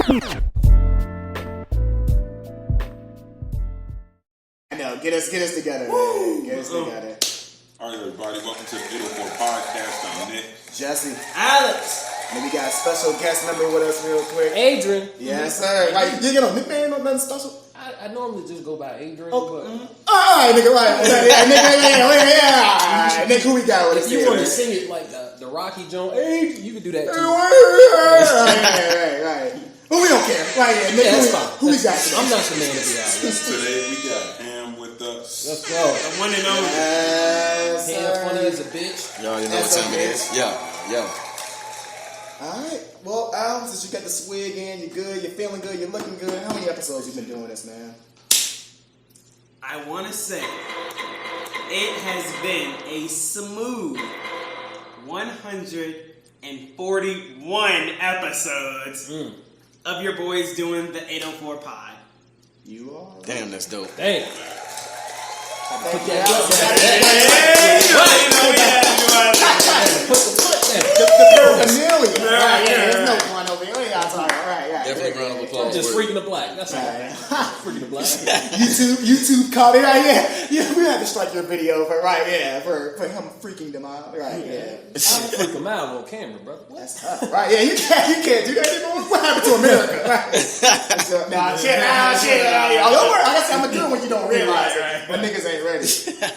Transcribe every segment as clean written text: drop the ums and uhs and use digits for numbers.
I know. Get us together, man. Get us together. All right, everybody. Welcome to the 804 Podcast. I'm Nick. Jesse. Alex. And we got a special guest member with us real quick. Adrian. Yes, sir. Right. You get a nickname or nothing special? I normally just go by Adrian, but... All right, nigga, right. Yeah. Nick, who we got with us? If you want to sing it like the Rocky Jones, you can do that too. Right. But we don't care. Right, yeah. Nick, that's fine. Who we got today? I'm not the man to be out. Today we got Ham with us. Let's go. The one and only. Hamfunny is a bitch. Y'all already know what time it is. Yeah. Alright, well, Al, since you got the swig in, you're good, you're feeling good, you're looking good. How many episodes you been doing this, man? I want to say it has been a smooth 141 episodes of your boys doing the 804 pod. You are? Damn, that's dope. Damn. Put that chameleon. Right, yeah, there's no one over here. What are y'all talking about? Right. Definitely round of applause. Just freaking the black. That's right. Freaking the black. YouTube caught it. Right, yeah. We have to strike your video for him freaking them out. Right, yeah. I don't freak them out on camera, brother. What? That's tough. Right, yeah. You can't do that anymore. What happened to America? Right. Shit. Don't worry. I guess I'm gonna do it when you don't realize it. But niggas ain't ready.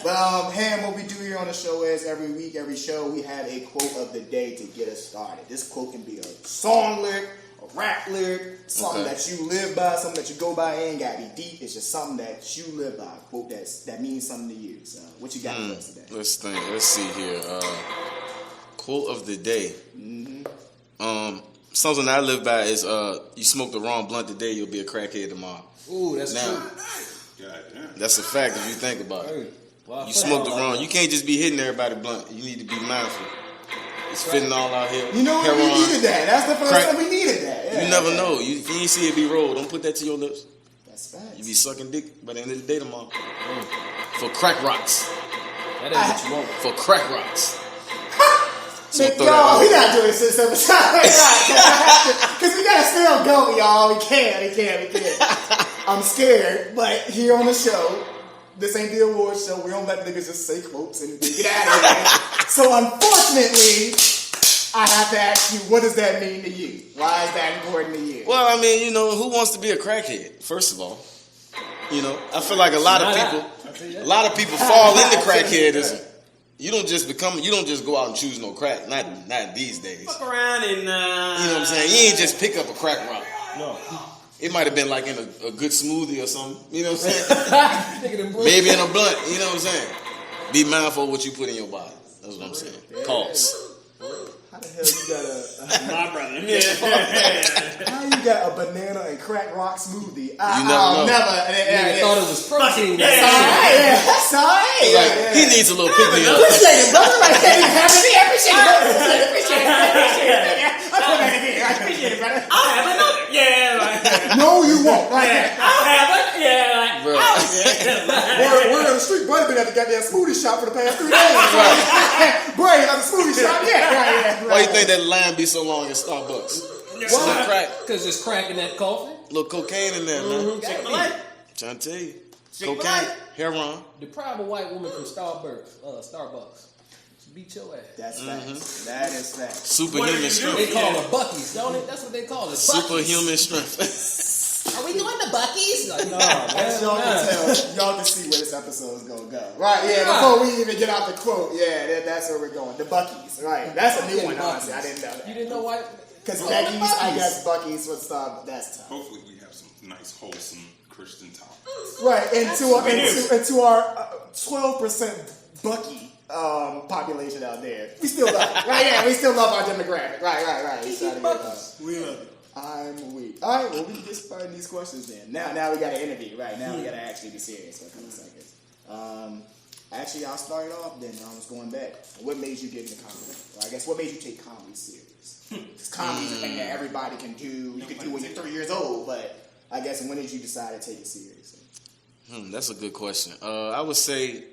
But Ham, what we do here on the show is every week, every show, we have a quote of the day to get us started. This quote can be a song lyric, a rap lyric, something that you live by, something that you go by. It ain't gotta be deep. It's just something that you live by. A quote that means something to you. So, what you got for us today? Let's think. Let's see here. Quote of the day. Something I live by is you smoke the wrong blunt today, you'll be a crackhead tomorrow. Ooh, that's true. That's a fact if you think about it. Well, you smoke the wrong. You can't just be hitting everybody blunt. You need to be mindful. It's fitting all out here. You know, we needed that. That's the first time we needed that. Yeah, you never know. If you ain't see it be rolled, don't put that to your lips. That's facts. You be sucking dick by the end of the day tomorrow. For crack rocks. That ain't what you want. For crack rocks. So y'all, we gotta do this episode. Because we gotta still go, y'all. We can't. I'm scared, but here on the show, this ain't the award show. We don't let niggas just say quotes and get out of here. So unfortunately, I have to ask you, what does that mean to you? Why is that important to you? Well, I mean, who wants to be a crackhead? First of all, I feel like a lot of people fall into crackheadism. You don't just go out and choose no crack. Not these days. Fuck around and you know what I'm saying? You ain't just pick up a crack rock. No. It might have been like in a good smoothie or something. You know what I'm saying? Maybe in a blunt. You know what I'm saying? Be mindful of what you put in your body. That's what I'm saying. Cause. How the hell you got my brother. How you got a banana and crack rock smoothie? You never know. I thought it was protein. That's all right. He needs a little pick-me-up. Appreciate it, brother. Like, I appreciate it, brother. I'll have another. Yeah. No, you won't. I'll have it. Yeah. Bro. Word on the street, brother been at the goddamn smoothie shop for the past 3 days. Bray at the smoothie shop, yeah. Why you think that line be so long at Starbucks? Why? Crack. Because there's crack in that coffee. Little cocaine in there, man. Chick-fil-A. Trying to tell you. Cocaine, heroin. Deprive a white woman from Starbucks. Beat your ass. That's facts. That is facts. Superhuman strength. They call it Buc-ee's, don't it? That's what they call it. Superhuman strength. Are we doing the Buc-ee's? Like, no, as y'all can tell, y'all can see where this episode is gonna go. Right? Yeah. Before we even get out the quote, that's where we're going. The Buc-ee's. Right. That's a new one. Honestly, I didn't know that. You didn't know why? Because Becky's, I guess Buc-ee's would stop. That's tough. Hopefully, we have some nice, wholesome Christian topics. Right. And to our 12% Bucky population out there, we still love it. Right? Yeah. We still love our demographic. Right. We love it. I'm weak. All right, well, we can get started these questions then. Now we got to interview, right? Now we got to actually be serious for a couple seconds. Actually, I'll start it off then. I was going back. What made you get into comedy? Or I guess what made you take comedy serious? Because comedy is a thing that everybody can do. You can do when you're 3 years old, but I guess when did you decide to take it seriously? That's a good question. I would say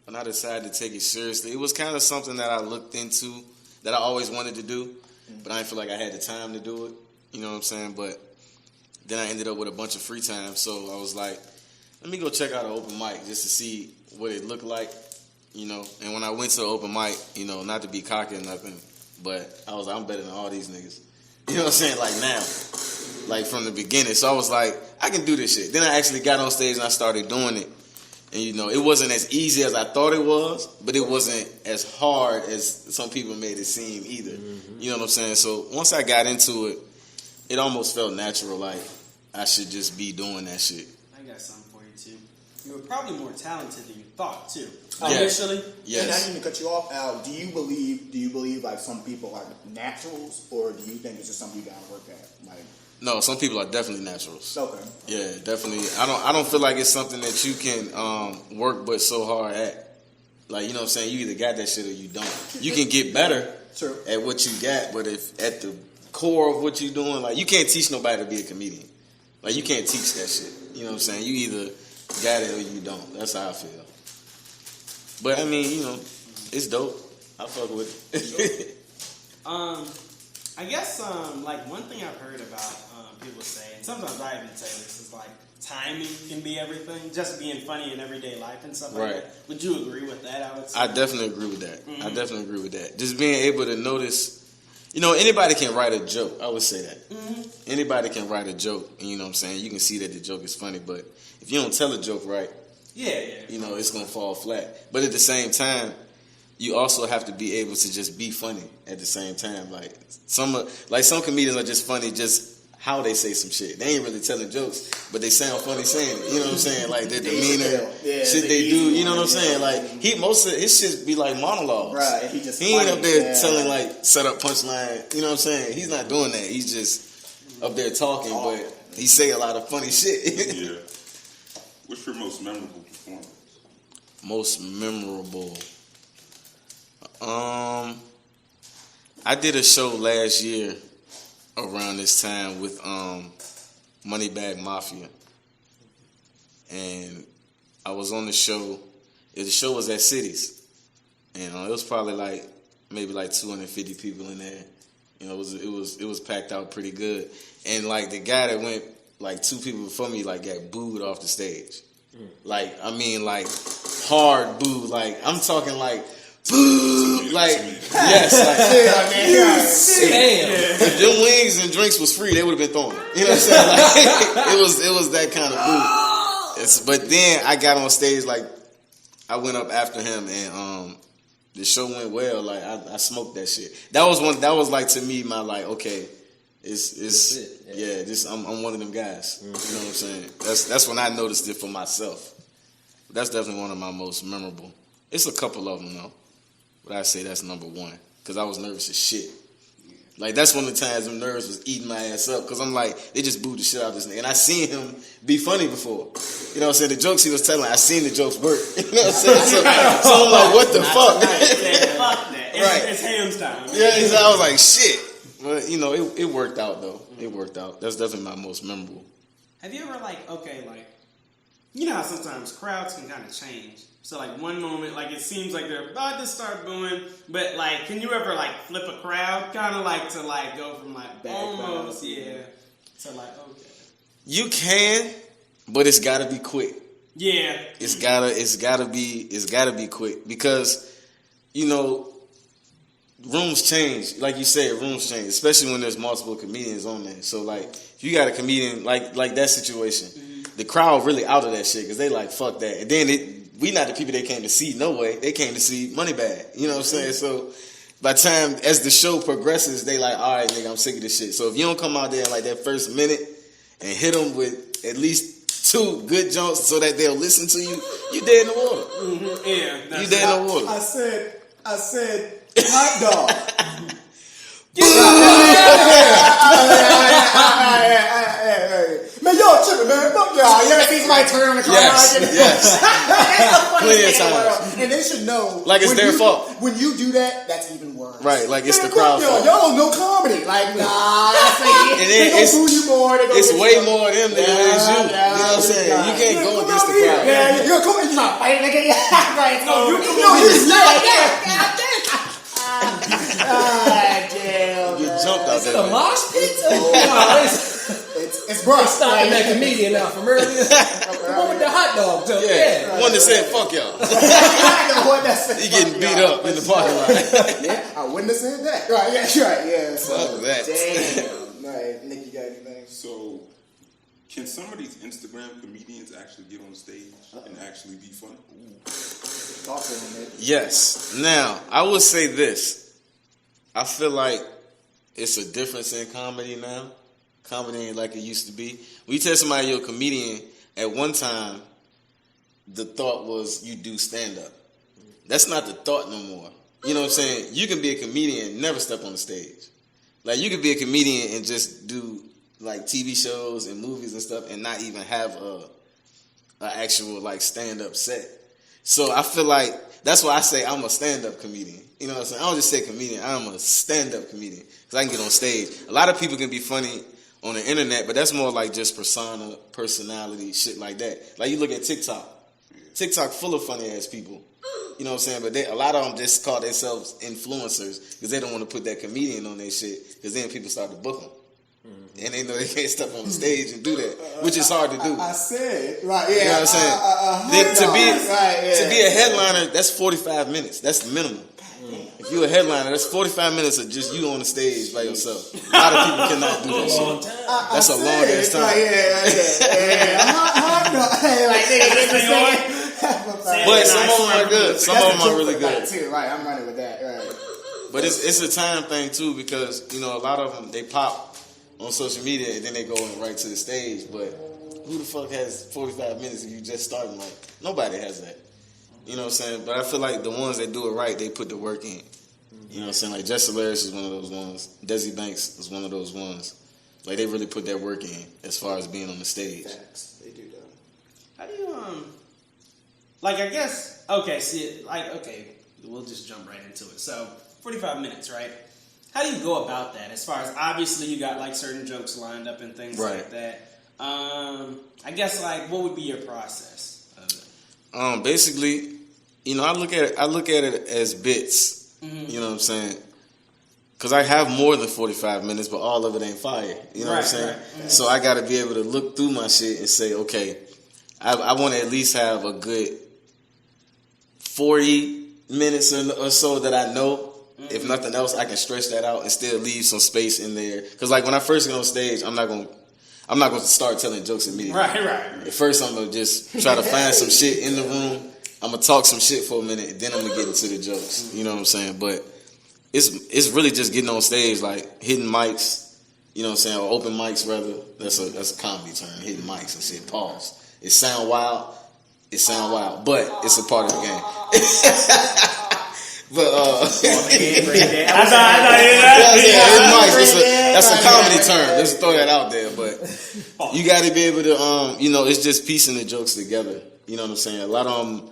when I decided to take it seriously, it was kind of something that I looked into, that I always wanted to do. but I didn't feel like I had the time to do it. You know what I'm saying? But then I ended up with a bunch of free time, so I was like, let me go check out an open mic just to see what it looked like, you know. And when I went to the open mic, you know, not to be cocky or nothing, but I was like, I'm better than all these niggas. You know what I'm saying? Like now, like from the beginning. So I was like, I can do this shit. Then I actually got on stage and I started doing it. And, you know, it wasn't as easy as I thought it was, but it wasn't as hard as some people made it seem either. Mm-hmm. You know what I'm saying? So once I got into it, it almost felt natural, like I should just be doing that shit. I got something for you, too. You were probably more talented than you thought, too. Yes. Initially. Yes. And I didn't even cut you off, Al. Do you believe like some people are naturals, or do you think it's just something you gotta work at? Like, no, some people are definitely naturals. okay. Yeah, definitely. I don't feel like it's something that you can work but so hard at. Like, you know what I'm saying? You either got that shit or you don't. You can get better at what you got, but if at the core of what you're doing, like, you can't teach nobody to be a comedian. Like, you can't teach that shit. You know what I'm saying? You either got it or you don't. That's how I feel. But I mean, you know, it's dope. I fuck with it. I guess like one thing I've heard about people say, and sometimes I even say this, is like timing can be everything. Just being funny in everyday life and stuff like that. Would you agree with that? I would say. I definitely agree with that. I definitely agree with that. Just being able to notice. You know, anybody can write a joke. I would say that. Mm-hmm. Anybody can write a joke, and you know what I'm saying? You can see that the joke is funny, but if you don't tell a joke right, you know, it's going to fall flat. But at the same time, you also have to be able to just be funny at the same time. Like some comedians are just funny just how they say some shit. They ain't really telling jokes, but they sound funny saying it. You know what I'm saying? Like their demeanor, shit they do. You know what I'm saying? Like most of his shit be like monologues. Right. He ain't up there telling like set up punchline. You know what I'm saying? He's not doing that. He's just up there talking, but he say a lot of funny shit. Yeah. What's your most memorable performance? Most memorable. I did a show last year around this time with Moneybag Mafia, and I was on the show. The show was at Cities, and it was probably maybe 250 people in there. You know, it was packed out pretty good, and like the guy that went like two people before me got booed off the stage. Like hard boo. Like I'm talking like. Boo! Like, yes, if them wings and drinks was free, they would have been throwing it. You know what I'm saying? Like, it was that kind of boo. But then I got on stage, like, I went up after him, and the show went well. Like, I smoked that shit. That was like to me my okay, I'm one of them guys. You know what I'm saying? That's when I noticed it for myself. That's definitely one of my most memorable. It's a couple of them though. But I say that's number one, because I was nervous as shit. Like, that's one of the times them nerves was eating my ass up, because I'm like, they just booed the shit out of this nigga. And I seen him be funny before. You know what I'm saying? The jokes he was telling, I seen the jokes work. You know what I'm saying? So I'm like, what the fuck? Fuck that. It's Ham's time. Yeah, I was like, shit. But, you know, it worked out, though. It worked out. That's definitely my most memorable. Have you ever, you know how sometimes crowds can kind of change? So, one moment, it seems like they're about to start booing, but, can you ever, flip a crowd? Kind of, to, go from, almost, to, okay. You can, but it's got to be quick. Yeah. It's gotta be quick, because, you know, rooms change. Like you said, rooms change, especially when there's multiple comedians on there. So, if you got a comedian, like that situation, the crowd really out of that shit, because they fuck that. And then we not the people they came to see, no way. They came to see Moneybag. You know what I'm saying? So by the time, as the show progresses, they all right, nigga, I'm sick of this shit. So if you don't come out there in that first minute and hit them with at least 2 good jokes so that they'll listen to you, you dead in the water. Mm-hmm. Yeah. You dead in the water. I said, hot dog. Man, y'all tripping, man. Fuck y'all. You ever see somebody turn on the car? Yes. Plenty of times. And they should know. It's their fault. When you do that, that's even worse. Right, it's the crowd fault. Y'all don't know comedy. Nah, that's it. They gonna boo you more. It's way more of them than it is you. You know what I'm saying? You can't go against the crowd. Yeah, you're coming. You're not fighting nigga. Right. No, you just like that. Your jumped out Is it there. a mosh pit? It's bruh. Stopping that comedian now from earlier. The one with the hot dog joke. Yeah, one that said "fuck y'all." He getting beat up in the parking lot. Yeah, I wouldn't have said that. Right, yeah, right, yeah. So, Fuck that. Damn. Right, Nick, you got anything? So, can some of these Instagram comedians actually get on stage and actually be funny? Talk to him, Nick. Yes. Now, I would say this. I feel like it's a difference in comedy now. Comedy ain't like it used to be. When you tell somebody you're a comedian, at one time, the thought was you do stand-up. That's not the thought no more. You know what I'm saying? You can be a comedian and never step on the stage. Like, you could be a comedian and just do, like, TV shows and movies and stuff and not even have a actual, like, stand-up set. So I feel like that's why I say I'm a stand-up comedian. You know what I'm saying? I don't just say comedian. I'm a stand-up comedian because I can get on stage. A lot of people can be funny on the internet, but that's more like just persona, personality, shit like that. Like you look at TikTok. TikTok full of funny-ass people. You know what I'm saying? But a lot of them just call themselves influencers because they don't want to put that comedian on their shit because then people start to book them. And they know they can't step on the stage and do that, which is hard to do. I said, right, yeah. You know what I'm saying? To be a headliner, that's 45 minutes. That's the minimum. If you're a headliner, that's 45 minutes of just you on the stage by yourself. A lot of people cannot do that shit. That's a long ass time. But some of them are good. Some of them are really good. Too. Right, I'm running with that. Right. But it's a time thing too because you know a lot of them they pop on social media and then they go right to the stage. But who the fuck has 45 minutes if you just starting? Like nobody has that. You know what I'm saying? But I feel like the ones that do it right, they put the work in. You know what I'm saying? Like Jess Hilarious is one of those ones. Desi Banks is one of those ones. Like they really put their work in as far as being on the stage. Facts. They do that. How do you like I guess okay, we'll just jump right into it. So 45 minutes, right? How do you go about that? As far as obviously you got like certain jokes lined up and things like that. I guess like what would be your process of it? Basically, you know, I look at it as bits. Mm-hmm. You know what I'm saying? Because I have more than 45 minutes, but all of it ain't fire. You know what I'm saying? Right. Mm-hmm. So I got to be able to look through my shit and say, okay, I want to at least have a good 40 minutes or so that I know. Mm-hmm. If nothing else, I can stretch that out and still leave some space in there. Because like when I first get on stage, I'm not going to start telling jokes immediately. Right. At first, I'm going to just try to find some shit in the room. I'm going to talk some shit for a minute, and then I'm going to get into the jokes. You know what I'm saying? But it's really just getting on stage, like hitting mics, you know what I'm saying, or open mics, rather. That's a comedy term, hitting mics and shit. Pause. It sound wild, but it's a part of the game. But that's a comedy term. Let's throw that out there. But you got to be able to, you know, it's just piecing the jokes together. You know what I'm saying? A lot of them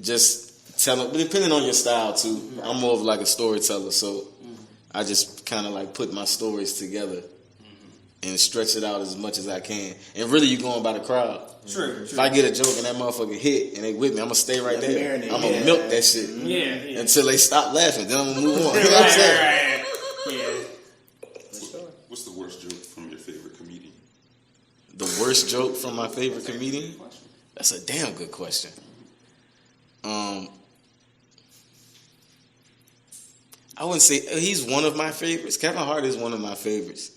just tell them, depending on your style too. I'm more of like a storyteller, so I just kind of like put my stories together and stretch it out as much as I can. And really, you're going by the crowd. True. If I get a joke and that motherfucker hit and they with me, I'm gonna stay right there. I'm gonna milk that shit until they stop laughing. Then I'm gonna move on. You know what I'm saying? What's the worst joke from your favorite comedian? The worst joke from my favorite comedian? That's a damn good question. I wouldn't say he's one of my favorites. Kevin Hart is one of my favorites.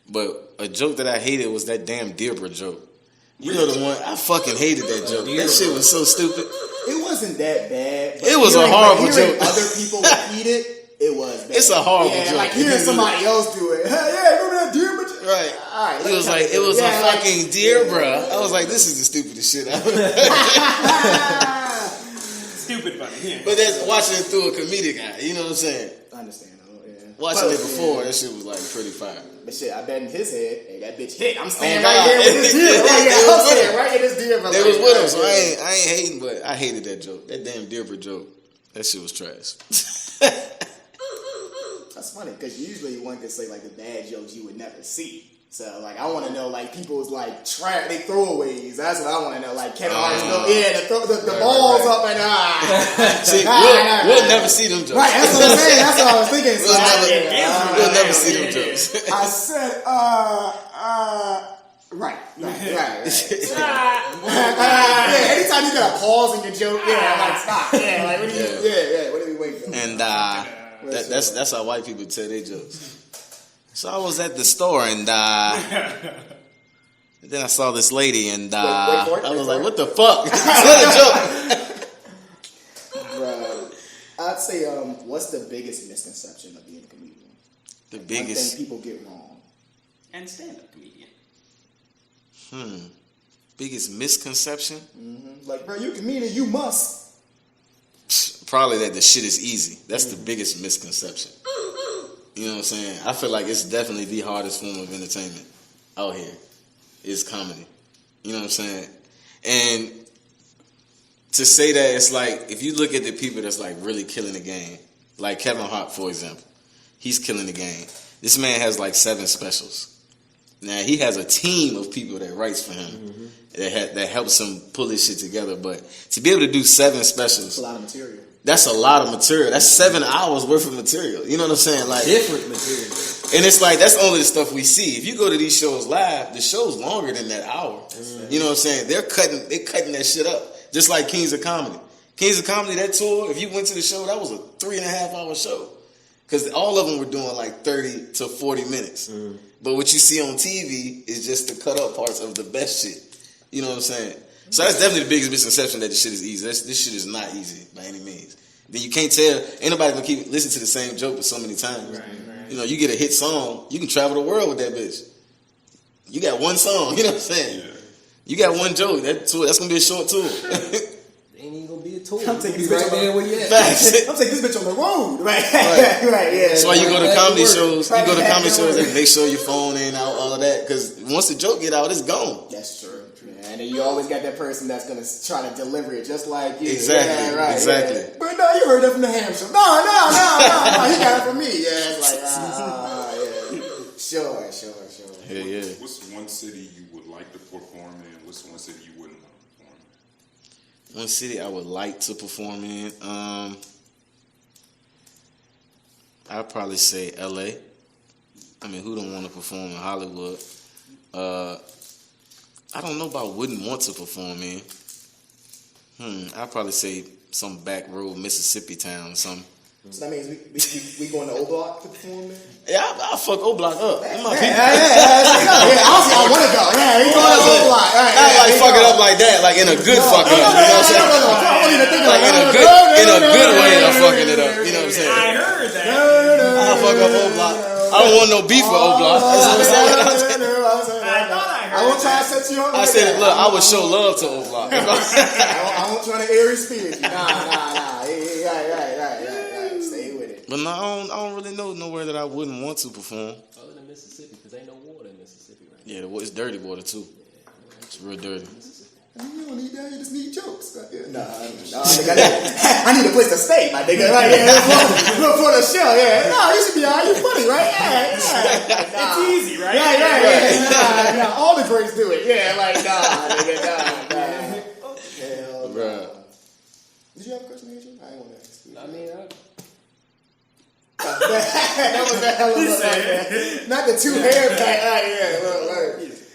But a joke that I hated was that damn Deirdre joke. You know the one, I fucking hated that joke. That shit was so stupid. It wasn't that bad. It was a horrible joke. Other people repeat it, it was bad. It's a horrible joke. Like hearing somebody else do it. Hey, remember that Deirdre joke? Right. All right. It was like, it was a fucking Deirdre. I was like, this is the stupidest shit ever. Stupid funny. Yeah. But that's watching it through a comedic eye. You know what I'm saying? I understand. Watching it before, that shit was like pretty fire. But shit, I bet in his head, hey, that bitch hit. I'm standing right there with this deer. I'm standing right in this deer. They was with him, so I ain't hating, but I hated that joke. That damn Deirdre joke. That shit was trash. That's funny, because usually one could say like the bad jokes you would never see. So, like, I want to know, like, people's, like, they throwaways. That's what I want to know. Like, Kevin Hart's the balls up and See, we'll never see them jokes. Right, that's what I'm saying. That's what I was thinking. So We'll never see them jokes. I said, right. Yeah, anytime you got a pause in your joke, like, stop. Yeah, like, what are we waiting for? And that's how white people tell their jokes. So I was at the store and then I saw this lady and I was like, "What the fuck?" Bro, I'd say, what's the biggest misconception of being a comedian? The biggest thing people get wrong. And stand-up comedian. Biggest misconception? Mm-hmm. Like, bro, you a comedian, you must. Probably that the shit is easy. That's the biggest misconception. You know what I'm saying? I feel like it's definitely the hardest form of entertainment out here is comedy. You know what I'm saying? And to say that, it's like, if you look at the people that's like really killing the game, like Kevin Hart, for example, he's killing the game. This man has like 7 specials. Now, he has a team of people that writes for him that helps him pull his shit together. But to be able to do 7 specials, that's a lot of material. That's a lot of material. That's 7 hours worth of material. You know what I'm saying? Like Different material. And it's like, that's only the stuff we see. If you go to these shows live, the show's longer than that hour. You know what I'm saying? They're cutting that shit up. Just like Kings of Comedy. Kings of Comedy, that tour, if you went to the show, that was a 3.5 hour show. Because all of them were doing like 30 to 40 minutes. But what you see on TV is just the cut up parts of the best shit. You know what I'm saying? So that's definitely the biggest misconception, that this shit is easy. This shit is not easy by any means. Then you can't tell, ain't nobody gonna keep listening to the same joke for so many times. Right. You know, you get a hit song, you can travel the world with that bitch. You got one song, you know what I'm saying? Yeah. You got one joke, that's gonna be a short tour. Ain't even gonna be a tour. I'm taking this right bitch there where you at. I'm taking this bitch on the road. Right, yeah. That's why you go to comedy shows. You go to comedy shows and make sure your phone in, out, all of that. Because once the joke get out, it's gone. That's true. And then you always got that person that's gonna try to deliver it just like you. Exactly. Yeah, right. Exactly. Yeah. But no, you heard that from the Ham show. No. He got it from me. Yeah, it's like, yeah. Sure. Yeah. What's one city you would like to perform in? What's one city you wouldn't want to perform in? One city I would like to perform in, I'd probably say LA. I mean, who don't want to perform in Hollywood? I don't know about wouldn't want to perform in. I'd probably say some back road Mississippi town or something. So that means we going to O Block to perform there? Yeah, I'll fuck O Block up. Yeah, honestly, I want to go. Yeah, we going to O Block. Not like fuck it up like that, like in a good fuck up. You know what I'm saying? Like in a good way of fucking it up. You know what I'm saying? I heard that. I'll fuck up O Block. I don't want no beef with O Block. That's what I'm saying. I won't try to set you up. I said, look, I would show love to O Block. I won't try to airy spirit you. Nah. Right. Stay with it. But no, I don't really know nowhere that I wouldn't want to perform. Other than Mississippi, because ain't no water in Mississippi right now. Yeah, it's dirty water too. It's real dirty. You don't need that. You just need jokes. Nah, I need a place to stay, my nigga. Right? Yeah, for the show. Yeah. No, you should be all right. You funny, right? Yeah. It's easy, right? Yeah. Nah, all the greats do it. Yeah, like nah. Hell no. Bruh. Did you have a question, Angel? I ain't want to ask you. I mean, that was a hell of a not the 2 hair pack. I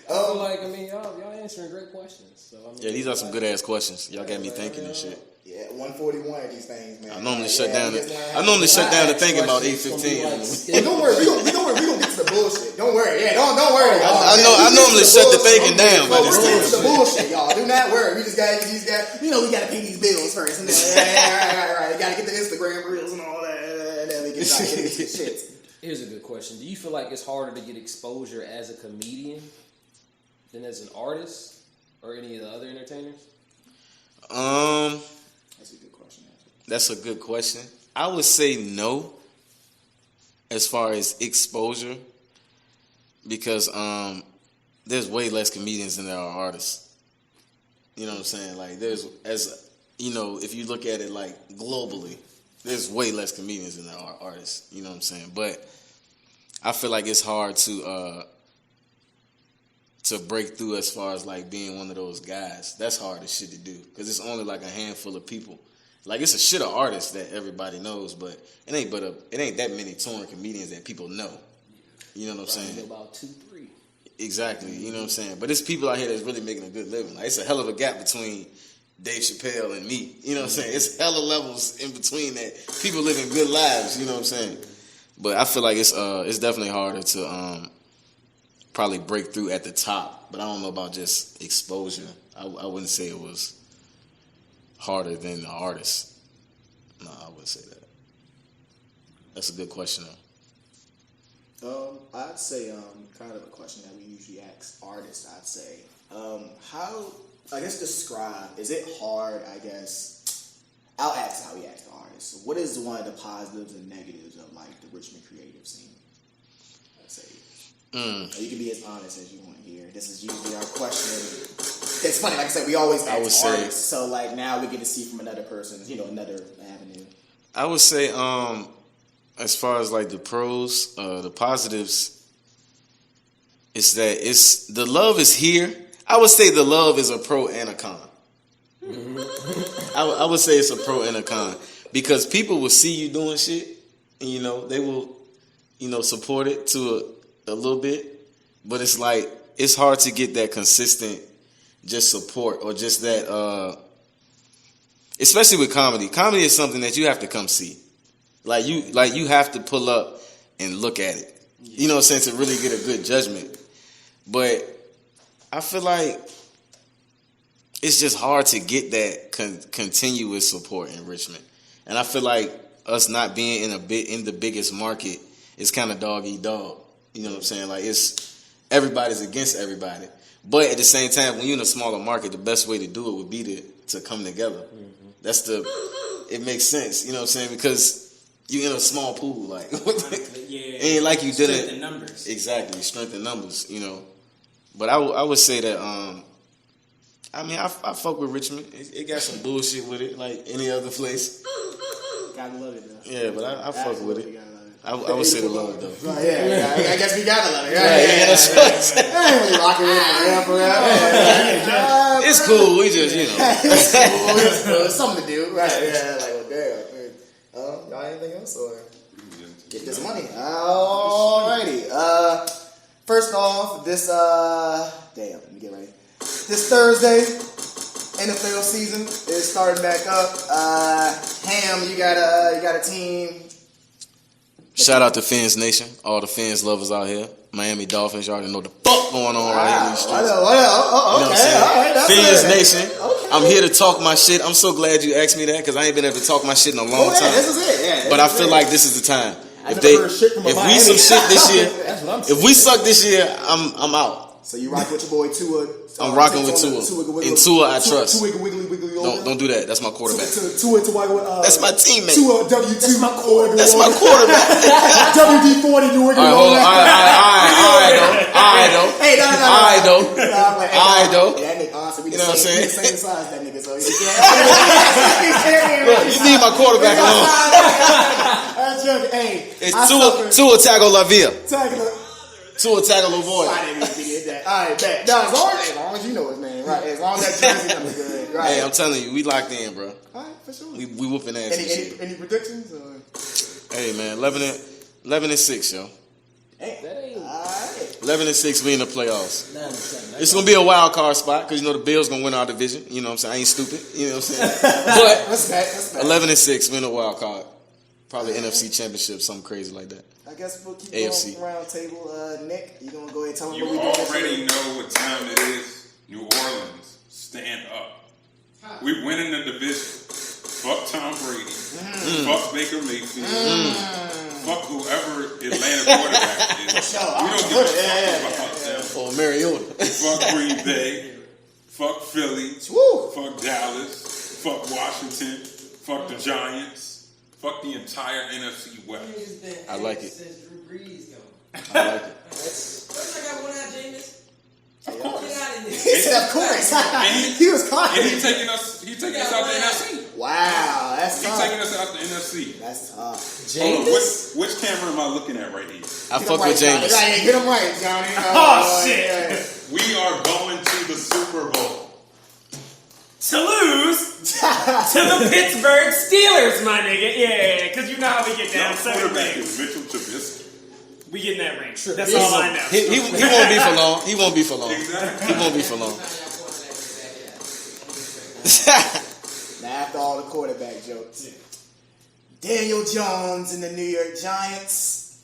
feel like, y'all answering great questions. So Yeah, these are some good ass questions. Y'all got me thinking and shit. Yeah, 141 of these things, man. I normally shut down to thinking about 8:15. Yeah, don't worry, we gonna get to the bullshit. Don't worry, don't worry. I normally shut the thinking down by this time. We're time. the bullshit, y'all. Do not worry. We just gotta get these guys. We gotta pay these bills first. And then, right. Gotta get the Instagram reels and all that, and then we get these shit. Here's a good question. Do you feel like it's harder to get exposure as a comedian than as an artist or any of the other entertainers? That's a good question. That's a good question. I would say no, as far as exposure, because there's way less comedians than there are artists. You know what I'm saying? Like if you look at it like globally, there's way less comedians than there are artists. You know what I'm saying? But I feel like it's hard to to break through as far as like being one of those guys. That's hard as shit to do because it's only like a handful of people. Like it's a shit of artists that everybody knows, but it ain't that many touring comedians that people know. You know what I'm saying? About 2-3. Exactly. You know what I'm saying? But it's people out here that's really making a good living. Like it's a hell of a gap between Dave Chappelle and me. You know what I'm saying? It's hella levels in between that. People living good lives. You know what I'm saying? But I feel like it's definitely harder to probably break through at the top. But I don't know about just exposure. I wouldn't say it was harder than the artist. No, I wouldn't say that. That's a good question though. I'd say kind of a question that we usually ask artists. I'd say how, I guess, describe. Is it hard? I guess I'll ask how we ask the artists. So what is one of the positives and negatives of like the Richmond creative scene? I'd say you can be as honest as you want here. This is usually our question. It's funny, like I said, we always ask artists. So like now we get to see from another person, another avenue. I would say, as far as like the pros, the positives, is that the love is here. I would say the love is a pro and a con. I would say it's a pro and a con because people will see you doing shit, and they will, support it to a little bit, but it's like it's hard to get that consistent just support or just that. Especially with comedy. Comedy is something that you have to come see. Like you have to pull up and look at it. You know what I'm saying? To really get a good judgment. But I feel like it's just hard to get that continuous support in Richmond. And I feel like us not being in the biggest market is kind of dog eat dog. You know what I'm saying? Like everybody's against everybody. But at the same time, when you're in a smaller market, the best way to do it would be to come together. Mm-hmm. It makes sense, you know what I'm saying? Because you're in a small pool, like ain't like you didn't. Strength in numbers. Exactly, strength in numbers, But I would say that I fuck with Richmond. It got some bullshit with it, like any other place. Gotta love it though. Yeah, but I fuck with it. I would say the love though. Yeah, I guess we gotta love it. Yeah, that's what I'm saying. I ain't really rocking with it forever. It's cool. We just, It's cool. It's something to do, right? Yeah, like damn. Y'all anything else or get this money? Alrighty. First off, this let me get ready. This Thursday, NFL season is starting back up. Ham, you got a team. Shout out to Fins Nation, all the Fins lovers out here. Miami Dolphins, y'all already know the fuck going on right here in these streets. Okay, all right. Fins Nation, okay. I'm here to talk my shit. I'm so glad you asked me that because I ain't been able to talk my shit in a long time. This is it. Yeah, but I feel like this is the time. If we suck this year, I'm out. So you rock with your boy Tua. I'm rocking with Tua. And Tua I trust. Tua wiggly over. Don't do that. That's my quarterback. Tua that's my teammate. Tua W2. That's my quarterback. That's my quarterback. WD-40 New England. All right, though. Hey, no. All right, though. Yeah, that nigga awesome. You know what I'm saying? We the same size, that nigga. So you leave my quarterback alone. That's joking. Hey, it's Tua Tagovailoa. Tua Tagovailoa. I didn't even get that. All right, bet. No, as long as you know his name, right? As long as that jersey comes good, right? Hey, I'm telling you, we locked in, bro. All right, for sure. We whooping ass. Any predictions? Or? Hey, man, 11-6, yo. Hey, all right. 11-6, we in the playoffs. It's gonna be a wild card spot because the Bills gonna win our division. You know what I'm saying? I ain't stupid. You know what I'm saying? But Respect. 11-6, we in the wild card. Probably NFC Championship, something crazy like that. I guess we'll keep AFC. going round table. Nick, you gonna go ahead and tell them You what we doing? already know what time it is. New Orleans, stand up. We winning the division. Fuck Tom Brady. Fuck Baker Mayfield. Fuck whoever Atlanta quarterback is. We don't give a fuck about them. Or Mariota. Fuck Green Bay. Fuck Philly. Woo. Fuck Dallas. Fuck Washington. Fuck the Giants. Fuck the entire NFC West. I like it. Since Drew Brees gone. I like it. First, I got one out, Jameis. Of course. Get out of He this. said, of course. He was confident. And he taking us out the NFC. Wow. Wow, that's He's tough. taking us out the NFC. That's tough. Hold on, which camera am I looking at right here? I fuck with James. Right, get him right, Johnny. Oh, shit. Yeah. We are going to the Super Bowl. To lose to the Pittsburgh Steelers, my nigga. Yeah, because you know how we get down. Our 7 quarterback rings. is Mitchell Trubisky. We get in that ring. That's all I know. He won't be for long. He won't be for long. Exactly. He won't be for long. Now, after all the quarterback jokes, Daniel Jones and the New York Giants.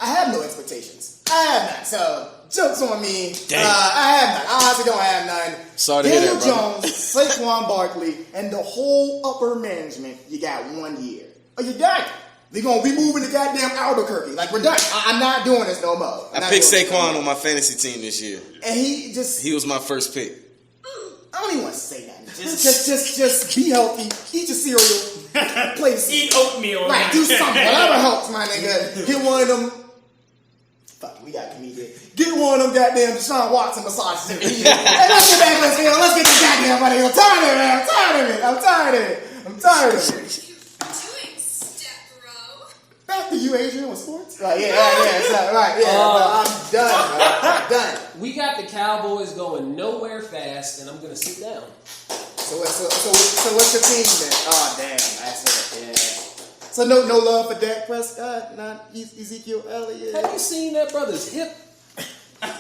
I have no expectations. I have none. So, jokes on me. Damn. I have none. I honestly don't have none. Sorry to hear Daniel that, brother. Jones, Saquon Barkley, and the whole upper management, you got 1 year. Oh, you're done. We moving to goddamn Albuquerque. Like, we're done. I'm not doing this no more. I picked Saquon on my fantasy team this year. And he was my first pick. I don't even want to say that. Just be healthy. Eat your cereal. Play Eat oatmeal. Right, do something. Whatever helps, my nigga. Get one of them. Fuck it, we got a comedian. Get one of them goddamn Deshaun Watson massages. Hey, let's get back to the field. Let's get this goddamn money. I'm tired of it. I'm tired of it. Doing step bro. Back to you, Adrian, with sports. Right, I'm done, bro. I'm done. We got the Cowboys going nowhere fast, and I'm gonna sit down. So what's your team then? Oh damn, that's it. Yeah. So no love for Dak Prescott, not Ezekiel Elliott. Have you seen that brother's hip? Hey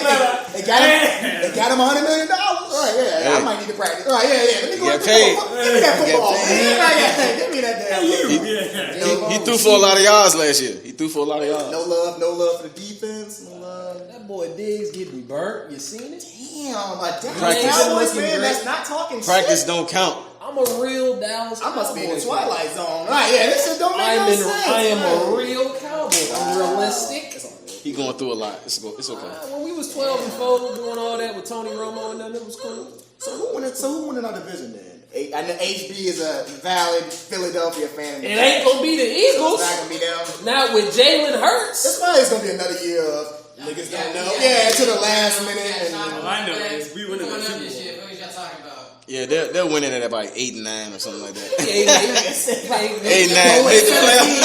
man, they got him $100 million. Right, yeah, Hey. I might need to practice. Right, yeah. Let me go. Get paid. Give me that football. Get Give me that damn. He threw for a lot of yards last year. No love for the defense. No love. That boy Diggs getting burnt. You seen it? Damn, a Dallas Practice. Cowboys Looking fan great. that's not talking Practice shit. don't count. I'm a real Dallas I must be in the Cowboys Twilight Zone. Right, yeah, this shit don't make no sense. I am a real cowboy. I'm realistic. He going through a lot. It's okay. When we was 12 and 4 doing all that with Tony Romo and them, it was cool. So who won in our division then? I know HB is a valid Philadelphia fan. It ain't gonna be the It's Eagles. not gonna be them. Not with Jalen It's Hurts. probably gonna be another year of niggas don't know. Yeah, to the last minute. All I know is we winning the Super Bowl. This year. What y'all talking about? Yeah, they're winning it at about 8 and 9 or something like that. 8 8-9. 9. Made the playoffs.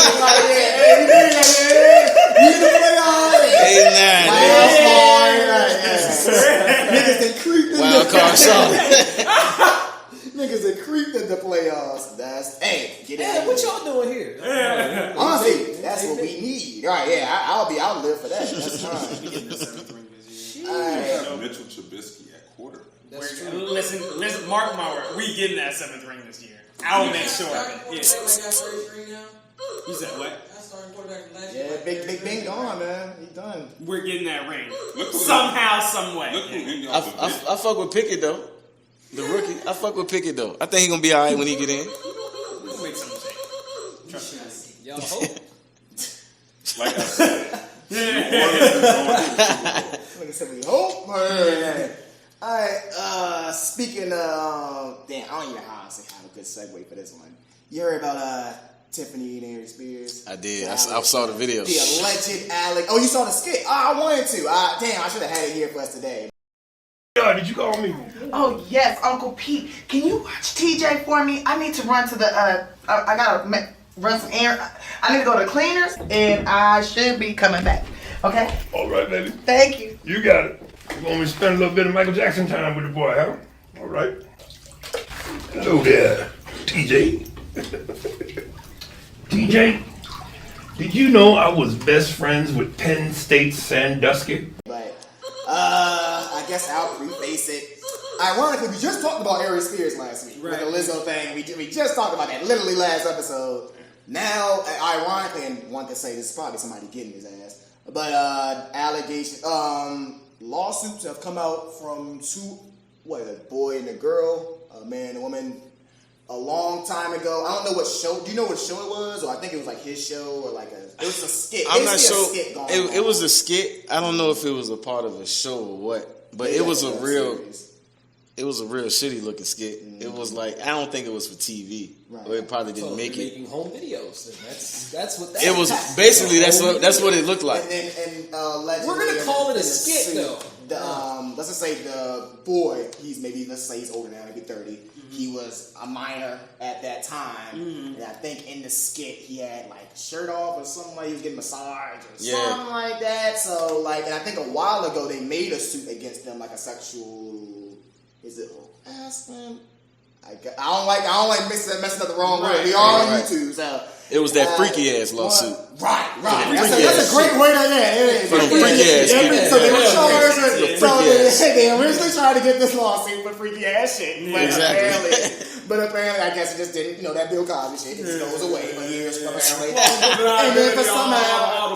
Niggas that creeped in Wild card Charlotte. Niggas that creeped in the playoffs. Get Hey, out. what y'all doing here? Honestly, that's what we need. Right? Yeah, I'll live for that. That's fine. Mitchell Trubisky at quarterback. Listen, mark my word. We getting that 7th ring this year. I'll make sure of it. Yeah. You said what? Yeah, Big Bing gone, man. He done. We're getting that ring. Look who- Somehow, some way. Look who in y'all division. I fuck with Pickett though. The rookie. I fuck with Pickett though. I think he gonna be alright when he get in. We'll make some change. Trust me. Y'all hope. Like I said, New Orleans is going to the Super Bowl. Like I said, we hope. Alright, speaking of, damn, I don't even know how to have a good segue for this one. You heard about Tiffany and Harry Spears? I did. I saw the video. The alleged Alec. Oh, you saw the skit? I wanted to. Damn, I should have had it here for us today. Did you call me? Oh yes, Uncle Pete. Can you watch TJ for me? I need to run to the. I gotta run some errands. I need to go to cleaners, and I should be coming back. Okay. All right, baby. Thank you. You got it. You want me to spend a little bit of Michael Jackson time with the boy, huh? All right. Hello there, TJ. TJ, did you know I was best friends with Penn State's Sandusky? But, I guess I'll preface it. Ironically, we just talked about Harry Spears last week. With the Lizzo thing. We just talked about that literally last episode. Now, ironically, and one could say this is probably somebody getting his ass, but allegations, lawsuits have come out from two, a boy and a girl, a man and a woman, a long time ago. I don't know what show. Do you know what show it was? Or I think it was like his show or it was a skit. I'm not Basically sure. A skit going It on. was a skit. I don't know if it was a part of a show or what, but it was a real. series. It was a real shitty looking skit. It was like I don't think it was for TV, Right. or it probably didn't So make they're it. making home videos. And that's what that It was basically that's what it looked like. And allegedly, We're gonna call it a in skit, suit, though. The let's just say the boy, let's say he's older now, maybe 30. Mm-hmm. He was a minor at that time. Mm-hmm. And I think in the skit, he had like a shirt off or something, like he was getting massaged or something like that. So, like, and I think a while ago, they made a suit against them, like a sexual, is it harassment? I don't like messing up the wrong word. We all on YouTube, so. It was that freaky ass lawsuit. Right. That's a great way to it is. For them freaky ass people. So they were they originally tried to get this lawsuit for freaky ass shit. But apparently, I guess it just didn't, that Bill Cosby shit, it just goes away for years apparently. And then for somehow,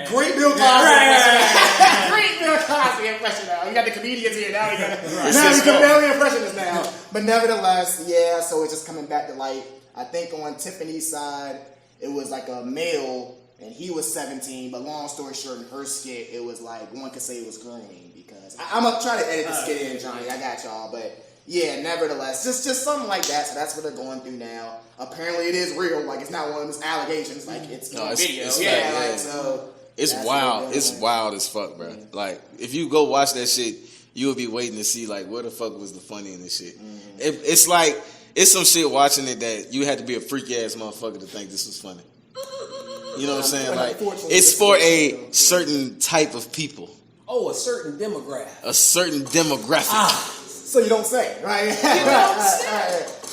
great Bill Cosby. Great Bill Cosby impression now. You got the comedians here now. Now you can barely impression this now. But nevertheless, so it's just coming back to light. I think on Tiffany's side, it was like a male, and he was 17. But long story short, in her skit, it was like one could say it was grooming because I'm gonna try to edit the skit in, Johnny. I got y'all, but yeah, nevertheless, just something like that. So that's what they're going through now. Apparently, it is real. Like it's not one of those allegations. Like it's video. So it's wild. It's wild as fuck, bro. Like if you go watch that shit, you will be waiting to see like where the fuck was the funny in this shit. Mm-hmm. It's like. It's some shit watching it that you had to be a freaky ass motherfucker to think this was funny. You know what I'm saying? Like, it's for a certain type of people. Oh, a certain demographic. A certain demographic. So you don't say, right?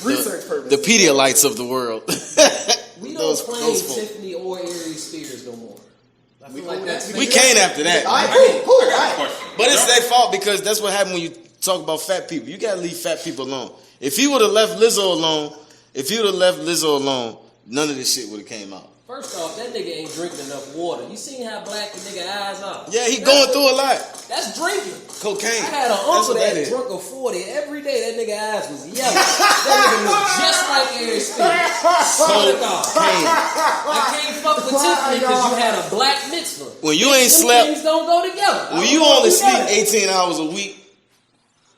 Research purpose. The Pedialites of the world. We don't claim Tiffany or Aries Spears no more. I feel like we can't after that. I got a question. But it's their fault because that's what happened when you talk about fat people. You gotta leave fat people alone. If he would have left Lizzo alone, none of this shit would have came out. First off, that nigga ain't drinking enough water. You seen how black the nigga eyes are? Yeah, he going through a lot. That's drinking. Cocaine. I had an uncle that drunk a 40 every day. That nigga eyes was yellow. That nigga looked just like Aries Spears. I can't fuck with Tiffany because you had a black mitzvah. When you ain't slept, things don't go together. When you only sleep 18 hours a week.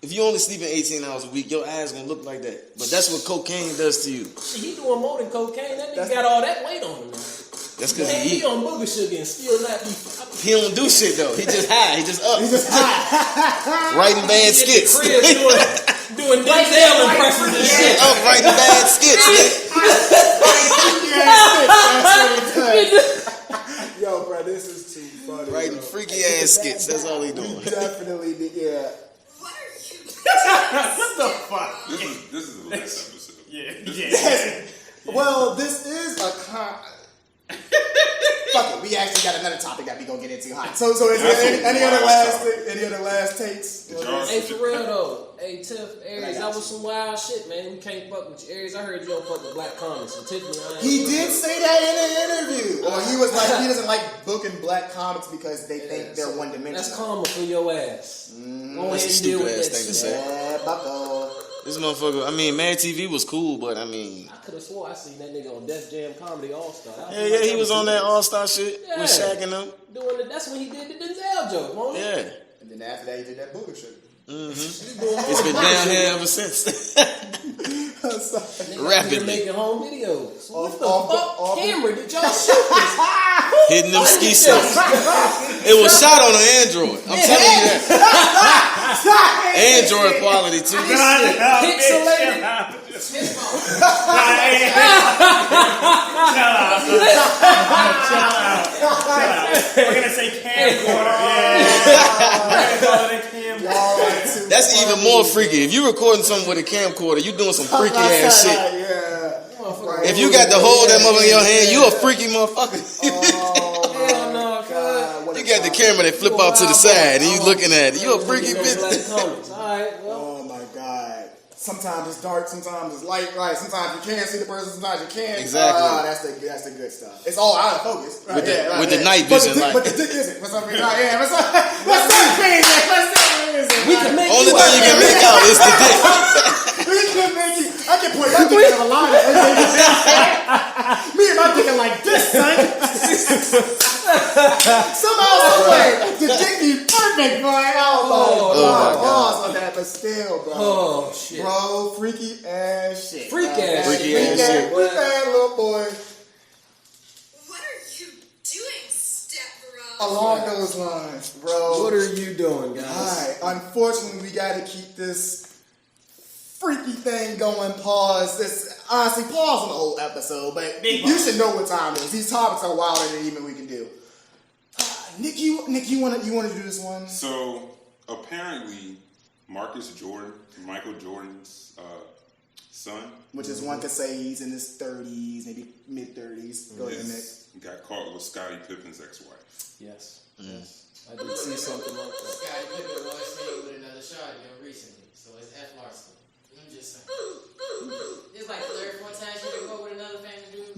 If you only sleeping 18 hours a week, your eyes gonna look like that. But that's what cocaine does to you. He doing more than cocaine. That nigga got all that weight on him now. That's because he on booger sugar and still not be. He don't do shit though. He just high. He just up. He just high. Writing bad skits. Doing Denzel impressions and shit. Up writing bad skits. Yo, bro, this is too funny. Writing freaky ass skits. That's all he doing. Definitely, yeah. What the fuck? This is the last episode. Yeah. Well, this is a fuck it. We actually got another topic that we gonna get into. So is there any other last takes? Hey, for real though. Hey, Tiff, Aries, that was some wild shit, man. We can't fuck with you, Aries. I heard you don't fuck with black comics. And Tiffany, he did say that in an interview. Or he was like, he doesn't like booking black comics because they think they're one dimensional. That's karma for your ass. That's a stupid ass thing to say. Yeah, bucko. This motherfucker, I mean, Mad TV was cool, but I mean... I could have swore I seen that nigga on Def Jam Comedy All-Star. Yeah, he was on that All-Star shit with Shaq and them. That's when he did the Denzel joke, wasn't it? Yeah. And then after that, he did that booger shit. Mm-hmm. It's been down here ever since. Rapidly. Making home videos. What the fuck camera did y'all shoot this? Hitting them ski sets. It was shot on an Android. I'm telling you that. Android quality too. Pixelated. We're gonna say camcorder. That's even more freaky. If you're recording something with a camcorder, you doing some freaky ass shit. If you got to hold that mother in your hand, you a freaky motherfucker. You got the camera that flip out to the side and you looking at it. You a freaky bitch. Oh my god. Sometimes it's dark, sometimes it's light, right? Sometimes you can't see the person, sometimes you can't. Exactly. That's the good stuff. It's all out of focus. Right? With the night vision light. But the dick isn't. For some reason. What's that crazy? Only thing you can make out is the dick. I can point my dick at a line. Me and my dick are like this, son. Somehow, someway, the dick be perfect, boy. Oh, that, but still, bro. Oh, shit. Bro, freaky ass shit. Freaky ass Freaky ass little boy. What are you doing, step bro? Along those lines, bro. What are you doing, guys? Alright, unfortunately, we gotta keep this freaky thing going. Pause. Honestly, pause on the whole episode, but you should know what time it is. These topics are wilder than even we can do. Nick, you wanna do this one? So apparently, Marcus Jordan, Michael Jordan's son, Which is one could say he's in his 30s, maybe mid-30s. Go ahead, Nick. got caught with Scottie Pippen's ex-wife. Yes. Yes. I did see something like that. Scottie Pippen was seen with another shot recently, so it's F. Larson. I'm just saying. It's like the third, fourth time she can go with another famous dude.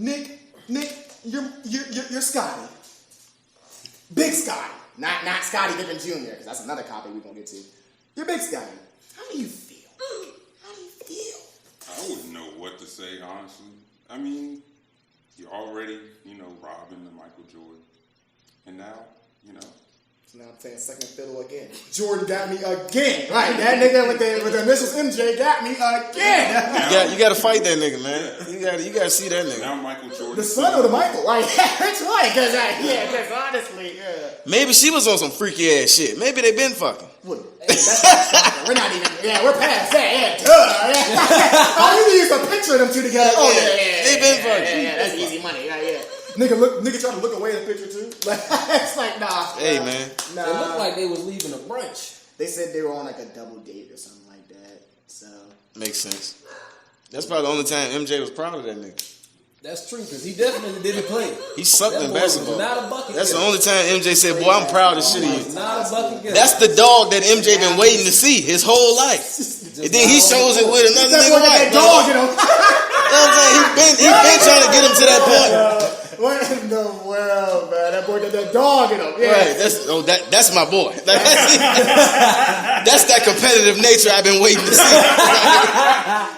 Nick, you're Scotty. Big Scotty. Not Scotty Pippen Jr., because that's another copy we're going to get to. You're Big Scotty. How do you feel? How do you feel? I wouldn't know what to say, honestly. I mean, you're already, robbing the Michael Jordan. And now, So now I'm saying second fiddle again. Jordan got me again. Right, that nigga with the initials MJ got me again. You gotta fight that nigga, man. You gotta see that nigga. Now Michael Jordan. The son of the Michael. Right, that's right. Because honestly, yeah. Maybe she was on some freaky ass shit. Maybe they been fucking. What? That's we're not even. Yeah, we're past that. Yeah, duh. Yeah. Oh, you can use a picture of them two together. Oh yeah. They been fucking. Yeah, that's easy money. Yeah. Nigga trying to look away at the picture too. It's like nah. Hey man. Nah. It looked like they was leaving a brunch. They said they were on like a double date or something like that. So Makes sense. That's probably the only time MJ was proud of that nigga. That's true, because he definitely didn't play. He sucked That in boy was basketball. not a bucket That's the getter. only time MJ said, "Boy, I'm proud of shit of you." Not a bucket getter. That's the dog that MJ been waiting to see his whole life. And then he shows it with another nigga wife. that dog, You know what I'm saying? He been trying to get him to that point. What in the world, man? That boy got that dog in him. Yeah. Right. That's my boy. That's that competitive nature I've been waiting to see.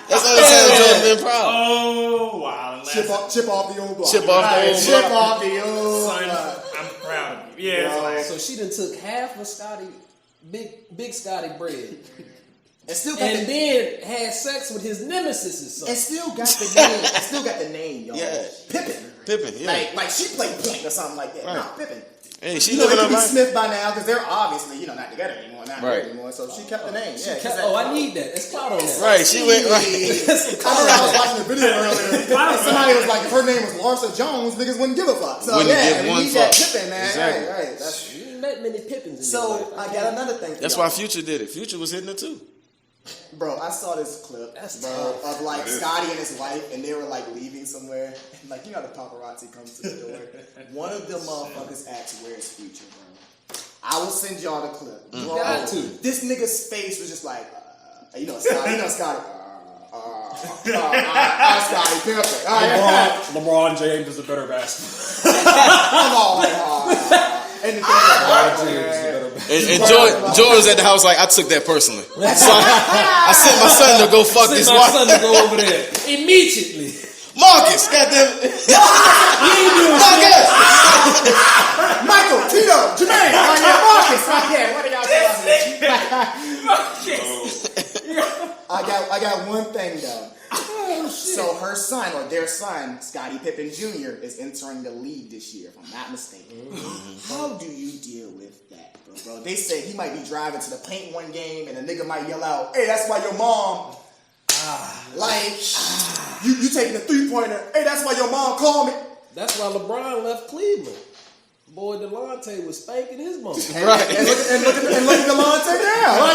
That's the only time Jordan been proud. Oh, wow. Chip off the old block. Chip off the old Chip block. off the old Son, block. I'm proud of you. Yeah, it's like, So she done took half of Big Scotty bread, And still got and then had sex with his nemesis' son. and still got the name. And still got the name, y'all. Yeah. Pippin. Yeah. Like she played point or something like that. Right. Nah, Pippin. Hey, she It could living be her life. Smith by now because they're obviously not together anymore, not Right. married anymore. So she kept the name. Yeah. I need that. It's clout on that. Right. She went right. I remember I was watching the video earlier. Somebody was like, if her name was Larsa Jones, niggas wouldn't give a fuck. So Wouldn't yeah, give we one need that fuck. Pippin, man. Exactly. Right. That's, You ain't met many Pippins in your so life. I got another thing. For That's y'all. why Future did it. Future was hitting it too. Bro, I saw this clip, of like Scotty and his wife, and they were like leaving somewhere, and like the paparazzi comes to the door. One of them motherfuckers asks, "Where's Future, bro?" I will send y'all the clip. Bro, got to. this nigga's face was just like, Scotty, Scotty. Scotty Pippen. LeBron James is a better basketball. Come on, and the thing And Jordan was at the house like, I took that personally. So I sent my son to go fuck this Send my wife. son to go over there immediately. Marcus, goddamn. Marcus. Michael, Tito, Jermaine, Marcus. What are y'all talking about? I got one thing though. So her son, or their son, Scottie Pippen Jr., is entering the league this year, if I'm not mistaken. How do you deal with that, bro? They say he might be driving to the paint one game, and a nigga might yell out, "Hey, that's why your mom." You taking a 3-pointer. Hey, that's why your mom called me. That's why LeBron left Cleveland. Boy, Delonte was spanking his mom. Right. And look at Delonte now.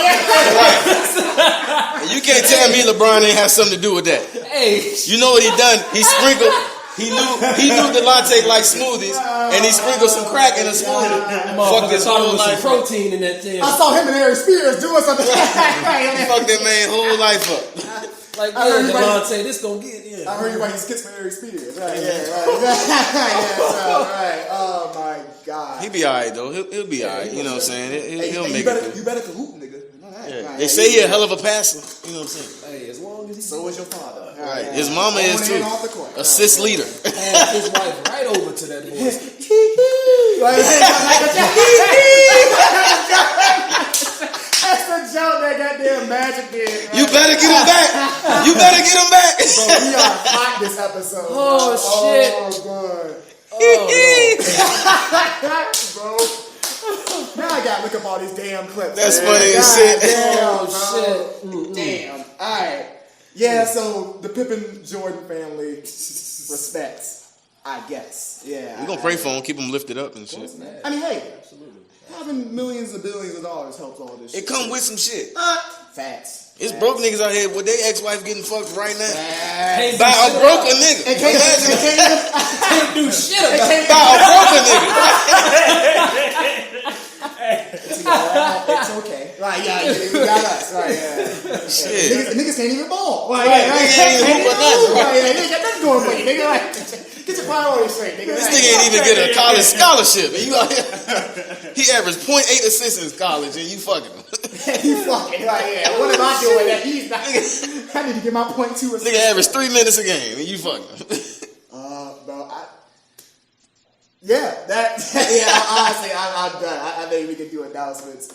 And you can't tell me LeBron ain't have something to do with that. Hey, You know what he done? He sprinkled. He knew Delonte liked smoothies, and he sprinkled some crack in a smoothie. Fucked his thought it whole was some life up. protein in that thing. I saw him and Harry Spears doing something. Fucked that man whole life up. Like, I heard yeah, you Delonte, this gonna get in. I heard you writing skits for Harry Spears. Right, yeah, right. Right. Oh my God. He be alright though. He'll be alright. You know what I'm saying? He'll make it. You better cahoot, nigga. You know that. Yeah. Right, They say he a hell of a passer. You know what I'm saying? Hey, as long as he So is your father. Right. His mama is On too. and off the court. Assist leader. passed his wife right over to that boy. That's the joke that goddamn Magic did. Right? You better get him back. You better get him back. Bro, we are hot this episode. Oh, shit. Oh, God. Oh, no. Bro, all these damn clips. That's man. funny as God shit. Damn, Oh, bro. Damn. All right. Yeah. So the Pippen Jordan family respects, I guess. Yeah. We're gonna pray for him, keep him lifted up and shit. I mean, hey, having millions and billions of dollars helps all this. It come with some shit. Facts. It's broke niggas out here with their ex-wife getting fucked right now. Facts. By a broken nigga. It can't do shit about it. By a broken nigga. It's okay. Right, yeah, you got us. Right, yeah. Shit. Niggas can't even ball. Right, Niggas ain't even hoop or nothing. Right, yeah, niggas got nothing going for you, nigga. Right. Get your priorities straight, nigga. This nigga ain't even get a college scholarship. And you out here, he averaged 0.8 assists in college and you fucking him. You fucking right, yeah. What am I doing that he's not? I need to get my 0.2 assists. Nigga averaged 3 minutes a game and you fucking him. Bro, yeah, honestly, I'm done. I think we can do announcements.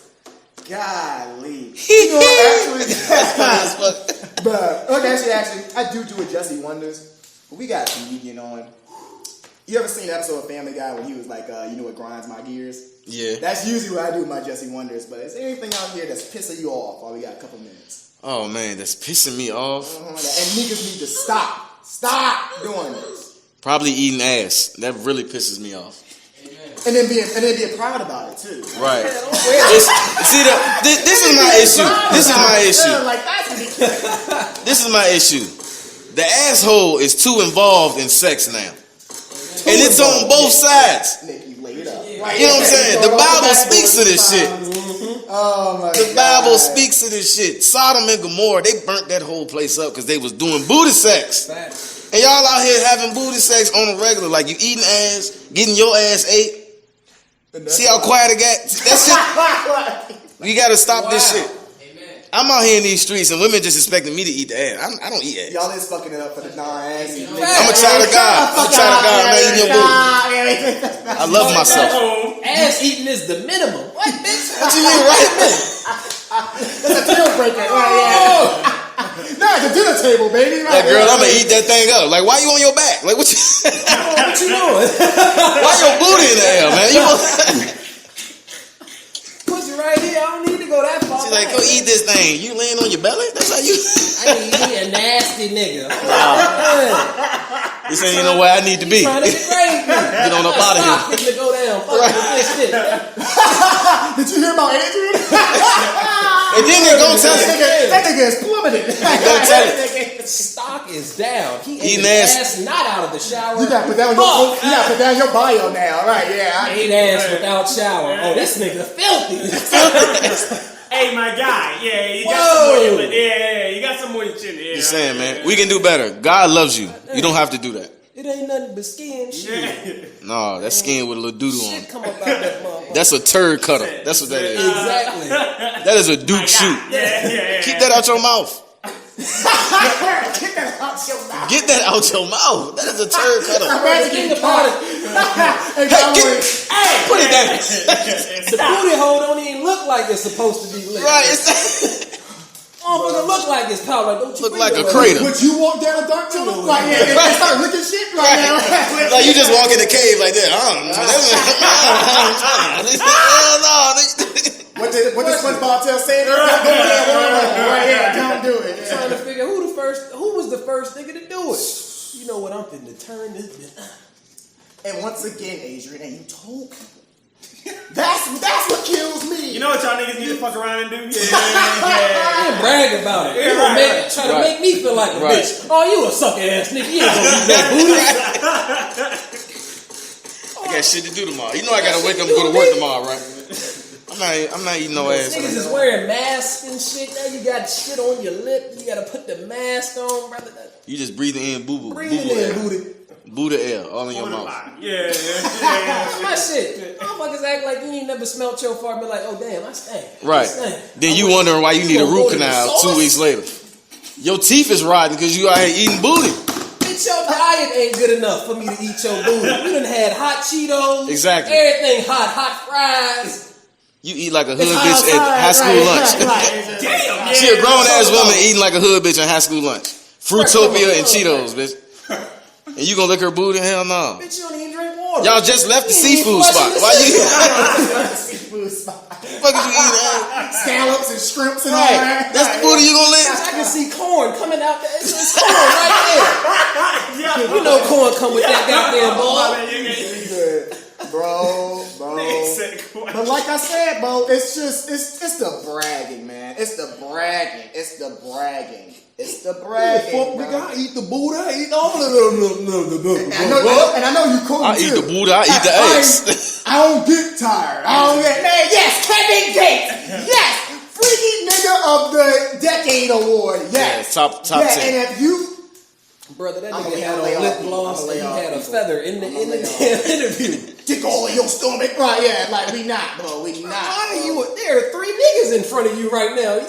Golly. You know, actually, but, okay, actually, I do a Jesse Wonders. We got a comedian on. You ever seen the episode of Family Guy when he was like, you know what grinds my gears? Yeah. That's usually what I do with my Jesse Wonders, but is there anything out here that's pissing you off while we got a couple minutes? Oh man, that's pissing me off. And niggas need to stop doing this. Probably eating ass. That really pisses me off. And then being proud about it too. Right. This is my issue. This is my issue. Like, that's ridiculous. This is my issue. The asshole is too involved in sex now. And it's on both sides. Nick, you laid up. You know what I'm saying? The Bible speaks to this shit. Oh my God. The Bible speaks to this shit. Sodom and Gomorrah, they burnt that whole place up because they was doing booty sex. And y'all out here having booty sex on a regular, like you eating ass, getting your ass ate. See how quiet it got? That shit. We gotta stop this shit. I'm out here in these streets and women just expecting me to eat the ass. I don't eat ass. Y'all is fucking it up for the non-ass. I'm a child of God. I'm not eating your booty. I love myself. Ass eating is the minimum. What, bitch? What you mean, right? That's a deal breaker. Right, yeah. No, at the dinner table, baby. Right, Like, girl, I'm gonna eat that thing up. Like, why you on your back? Like, what you? What you doing? Why your booty in the air, man? You Pussy right here. I don't need to go that far. She's like, go eat this thing. You laying on your belly? That's how you. I need to be a nasty nigga. This ain't even where I need to be. Trying to degrade me. Get on up out of here. Getting to go down. Fuck with this shit. Did you hear about Adrian? And then they go tell it. That nigga is plummeted. Go tell it. Stock is down. He Eating ate his ass. ass not out of the shower. You gotta put down your bio now. Right, yeah. Ate ass without shower. Oh, this nigga filthy. Hey, my guy. Yeah, you got Whoa. some more. Yeah, you got some more in your chin. Yeah, Just saying, man. We can do better. God loves you. You don't have to do that. It ain't nothing but skin shit. No, that skin with a little doodle on Shit it. come up out that motherfucker. That's a turd cutter. That's what that is. Exactly. That is a Duke shoot. Yeah. Keep that out your mouth. Get that out your mouth. Get that out your mouth. That is a turd cutter. Imagine getting caught. Hey, put it down. The booty hole don't even look like it's supposed to be lit. Right. It's Motherfucker look like it's power. Don't you look bring like it a up. crater. Would you walk down a dark tunnel? Like, yeah, they start licking shit right now. Like you just walk in the cave like that. Hell no. What did SpongeBob tell Sandra? Don't do that. Right, yeah, don't do it. Yeah. Trying to figure who was the first nigga to do it. You know what? I'm finna turn this bitch. And once again, Adrian, and you told people. That's what kills me. You know what y'all niggas need to fuck around and do? Yeah. I ain't brag about it. You gonna try to make me feel like a bitch. Oh, you a sucker ass nigga. You ain't gonna eat that booty. I got shit to do tomorrow. You know I gotta wake up and go to work tomorrow, right? I'm not eating no ass. Niggas is wearing masks and shit. Now you got shit on your lip. You gotta put the mask on, brother. You just breathing in boo-boo. Breathing in booty. Buddha air all in your mouth. Yeah. My shit. Motherfuckers act like you ain't never smelt your fart, but like, oh damn, I stink. Right. I stink. Then you wondering why you need a root canal 2 weeks later. Your teeth is rotting because you out here eating booty. Bitch, your diet ain't good enough for me to eat your booty. You done had hot Cheetos. Exactly. Everything hot fries. You eat like a hood bitch at high school lunch. Damn. She a grown ass woman eating like a hood bitch at high school lunch. Fruitopia and Cheetos, bitch. And you gonna lick her booty? Hell no. Bitch, you don't even drink water. Y'all just left the seafood spot. Why you? Seafood spot. fuck is you eating ass? Scallops and shrimps and all Right. that. That's the booty you gonna lick? I can see corn coming out there. It's corn right there. You know corn come with that goddamn ball. Bro. But like I said, bro, it's the bragging, man. It's the bragging. Fuck, nigga, I eat the booty. I eat all of them. And I know you cool I too. eat the booty, I eat the ass. I don't get tired. Man, yes, Kevin Gates. Yes, freaky nigga of the decade award. Yes, Yeah, top yeah, 10. and if you, Brother, that I'ma nigga lay had off on lip people. gloss I'ma and he lay off had a people. feather in the lay off damn interview. dick all in your stomach, right? Yeah, like we not, bro. We not. Why are you? There are 3 niggas in front of you right now.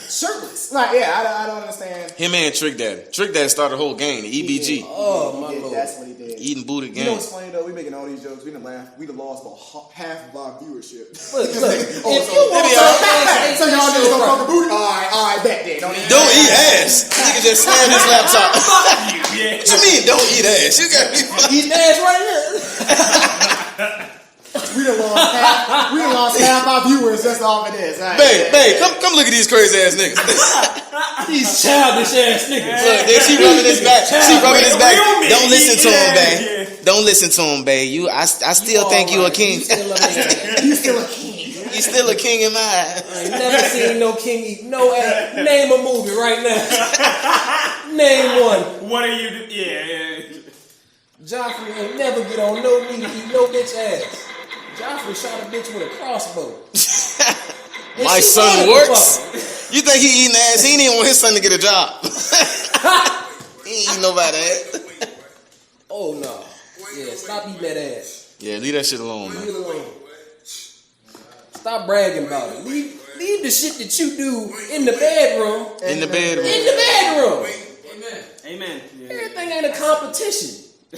Shirtless. Like, yeah, I don't understand. Him and Trick Daddy. Trick Daddy started the whole game, the EBG. Oh my Yeah, lord. that's what he did. Eating booty You know game. what's funny though? We making all these jokes. We done lost about half of our viewership. Look, if you so want maybe so y'all niggas show, gonna right? fuck a booty? All right, bet then. Don't eat ass. Nigga just slammed his laptop. What you mean, don't eat ass? You got me fucked. Eating ass right now. We done lost half our viewers. That's all it is. Right? Babe, come look at these crazy ass niggas. These childish ass niggas. Look, then she rubbing his back. She rubbing his back. Real men. Don't listen to him, babe. Yeah. Don't listen to him, babe. I still think you a king. You still a man. You still a king. You still a king in my eyes. I ain't never seen no king eat no ass. Name a movie right now. Name one. What are you? Yeah. Joffrey ain't never get on no knee to eat no bitch ass. Joffrey shot a bitch with a crossbow. And My she son wanted to works. fuck him. You think he eating ass? He didn't want his son to get a job. He ain't eating nobody ass. Oh no. Yeah, stop eating that ass. Yeah, leave that shit alone, Leave man. it alone. Stop bragging about it. Leave the shit that you do in the bedroom. In the bedroom. In the bedroom. Amen. Yeah. Everything ain't a competition. I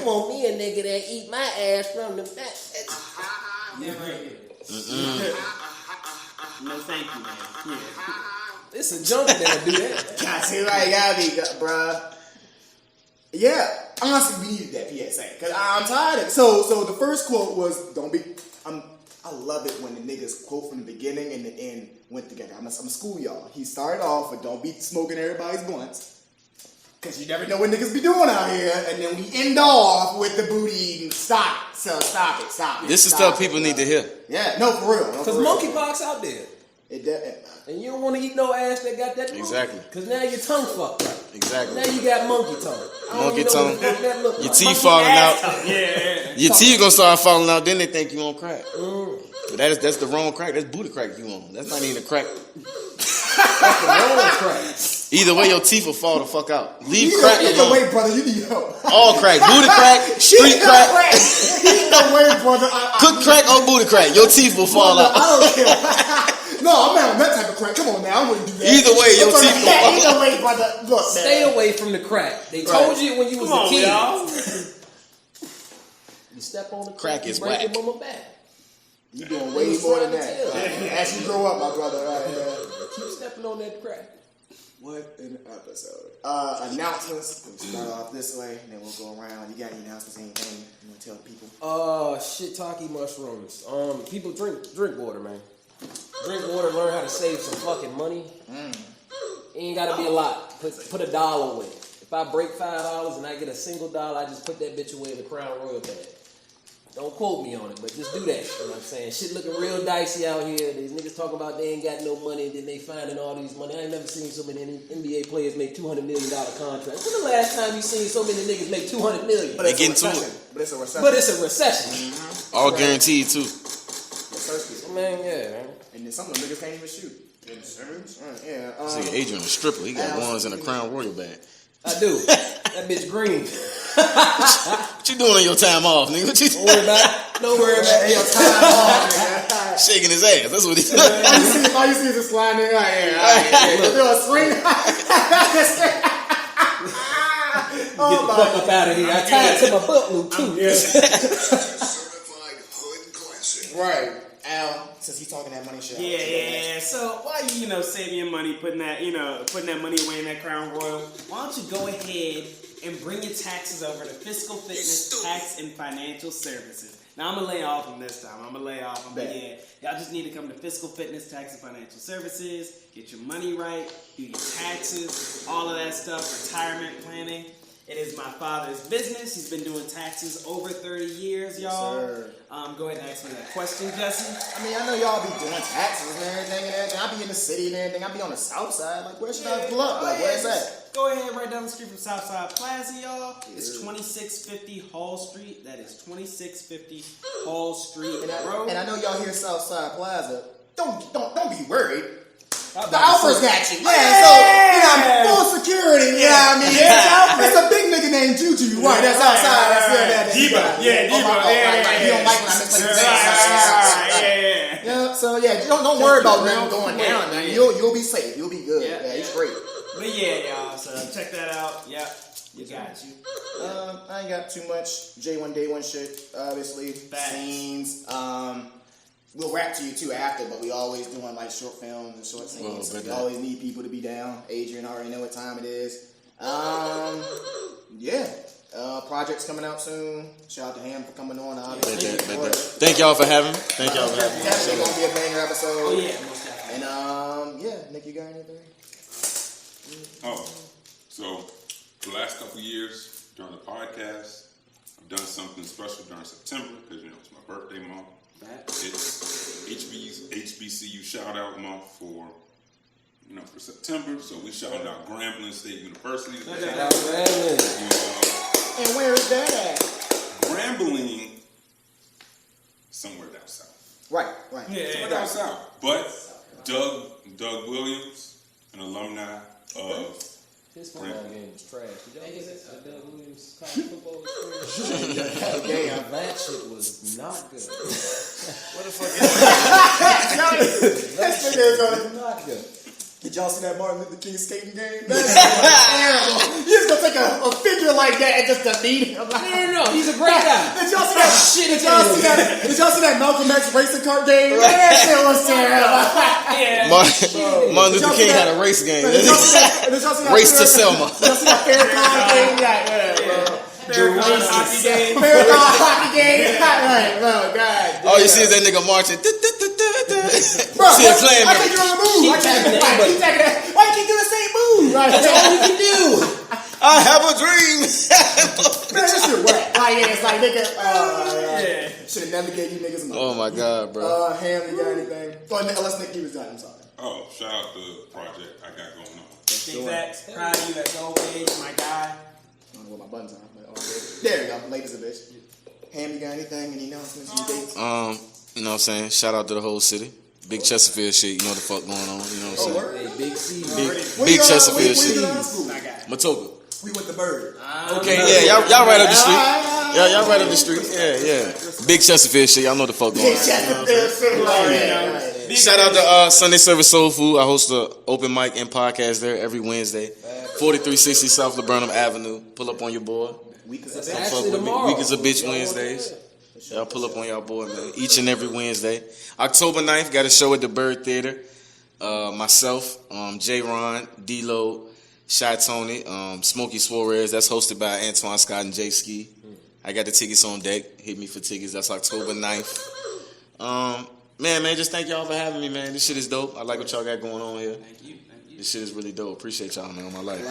want me a nigga that eat my ass from the back. No, thank you, man. Yeah. It's a junkie that'll do that. God, see, right, gotta be, bruh. Yeah, honestly, we needed that PSA because I'm tired of it. So the first quote was, "Don't be." I love it when the niggas quote from the beginning and the end went together. I'm a school y'all. He started off with, "Don't be smoking everybody's blunts." Cause you never know what niggas be doing out here, and then we end off with the booty eating. Stop it. So stop it. This is Stop stuff it, people bro. need to hear. Yeah, no, for real. Because monkeypox out there. And you don't want to eat no ass that got that monkey. Exactly. Because now your tongue fucked up. Exactly. Now you got monkey tongue. I don't Monkey even know tongue. what the fuck that look Your like. teeth falling out. Yeah. Your teeth gonna start falling out. Then they think you on crack. But that's the wrong crack. That's booty crack you on. That's not even a crack. That's the wrong crack. Either way, your teeth will fall the fuck out. Leave crack Either alone. way, brother, you need help. All crack. Booty crack. Street crack. Either way, brother. Cook crack or booty crack. Your teeth will fall I out. don't care. No, I'm not on that type of crack. Come on now, I wouldn't do that. Either way, your teeth will fall out. Either way, brother. Look, man. Stay away from the crack. They told you when you was a kid. Y'all. You step on the Crack is break whack. your mama back. You doing way more than that. As you grow up, my brother. Keep stepping on that crack. What an episode. Announcements. We'll start off this way, and then we'll go around. You got any announcements, anything you want to tell people? Shiitake mushrooms. People drink water, man. Drink water, learn how to save some fucking money. It ain't gotta be a lot. Put $1 away. If I break $5 and I get a single dollar, I just put that bitch away in the Crown Royal bag. Don't quote me on it, but just do that. You know what I'm saying? Shit looking real dicey out here. These niggas talking about they ain't got no money, and then they finding all these money. I ain't never seen so many NBA players make $200 million contracts. When the last time you seen so many niggas make $200 million? But They getting to it. But it's a recession. But it's a recession. All guaranteed too. Man, yeah, man. And then some of them niggas can't even shoot. Yeah. See, Adrian a stripper. He got ones in a Crown Royal bag. I do. That bitch green. What you doing on your time off, nigga? What you Don't worry about it. Don't worry about it. Your time off, nigga. shaking his ass? That's what he's doing. All you see is a slide nigga. Yeah. Do a swing. Get the fuck up out of here. I tied it to my butt loop too. Right. Al, since he's talking that money shit. Yeah. So why you saving your money, putting that money away in that Crown Royal? Why don't you go ahead and bring your taxes over to Fiscal Fitness Tax and Financial Services? Now I'm gonna lay off them this time. I'm gonna lay off them. But yeah, y'all just need to come to Fiscal Fitness Tax and Financial Services, get your money right, do your taxes, all of that stuff, retirement planning. It is my father's business. He's been doing taxes over 30 years, y'all. Sir. Go ahead and ask me that question, Jesse. I mean, I know y'all be doing taxes and everything. I be in the city and everything. I be on the south side. Like, where should I pull up? Like, where's that? Go ahead, right down the street from Southside Plaza, y'all. It's 2650 Hall Street. That is 2650 Hall Street, bro. And I know y'all hear Southside Plaza. Don't be worried. The Alphas got you. Yeah, so full security. You know what I mean? It's a big nigga named Juju. Right, that's outside. That's that. Diva. Yeah, Diva. He don't like when I misplay the Yeah, so yeah, don't worry about nothing going down, man. You'll be safe. You'll be good. Yeah, he's great. But yeah, y'all, so check that out. Yep, you got you. I ain't got too much J1 Day 1 shit, obviously. Facts. Scenes. We'll rap to you too after, but we always doing like short films and short scenes. So we always need people to be down. Adrian already know what time it is. Yeah. Projects coming out soon. Shout out to Ham for coming on. Obviously. Thank y'all for having me. Definitely gonna be a banger episode. Oh yeah, most definitely. And yeah, Nick, you got anything? Oh, so the last couple of years during the podcast, I've done something special during September because it's my birthday month. It's HBCU shout out month for September. So we shouted out Grambling State University. And where is that at? Grambling, somewhere down south. Right. Yeah, somewhere down south. But Doug Williams, an alumni of his football game was trash. Did y'all get that? Doug Williams college football experience? Damn. That shit was not good. What the fuck That shit is not good. Did y'all see that Martin Luther King skating game? That's terrible. You just gonna take a figure like that and just delete him. No. He's a great guy. Did y'all see that shit? Did y'all see that Malcolm X racing car game? That shit was terrible. Martin Luther King had a race game. Did y'all see that Race to Selma. Did y'all see that Farrakhan game? Marathon hockey game. Marathon hockey game. Right, bro, God. All you see is that nigga marching. Bro, See it playing, I think you're on the move. Why you keep doing the same move? Right, that's all you can do. I have a dream. Man, that shit whack. It's like nigga. Should have never gave you niggas money. Oh my god, bro. Ham, you got anything? Unless Nick, he was done. I'm sorry. Oh, shout out the project I got going on. Big facts. Proud of you as always, my guy. I don't know what my buttons are, but all good. There we go. Ladies and bitch. Ham, you got anything? Any announcements? Any dates? You know what I'm saying? Shout out to the whole city. Big Chesterfield shit, you know what the fuck going on, you know what I'm saying? Hey, Big C. Big Chesterfield shit. Matoka. We went to Bird. Okay, yeah, y'all right up the street. Y'all right up the street. Yeah. Big Chesterfield shit, y'all know the fuck going on. Shout out to Sunday Service Soul Food. I host the open mic and podcast there every Wednesday. 4360 South Laburnum Avenue. Pull up on your boy. Week is a Tomorrow. Week is a bitch Wednesdays. Y'all pull up on y'all boy, man. Each and every Wednesday. October 9th, got a show at the Bird Theater. Myself, J. Ron, D-Lo, Shy Tony, Smokey Suarez. That's hosted by Antoine Scott and Jay Ski. I got the tickets on deck. Hit me for tickets. That's October 9th. Man, just thank y'all for having me, man. This shit is dope. I like what y'all got going on here. Thank you. This shit is really dope. Appreciate y'all, man, on my life.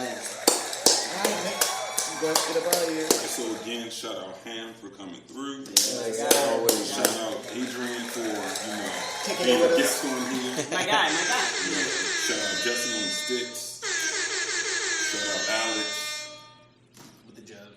So again, shout out Ham for coming through. Shout out Adrian for being a guest on here. My guy. Shout out Justin on the sticks. Shout out Alex With the jug.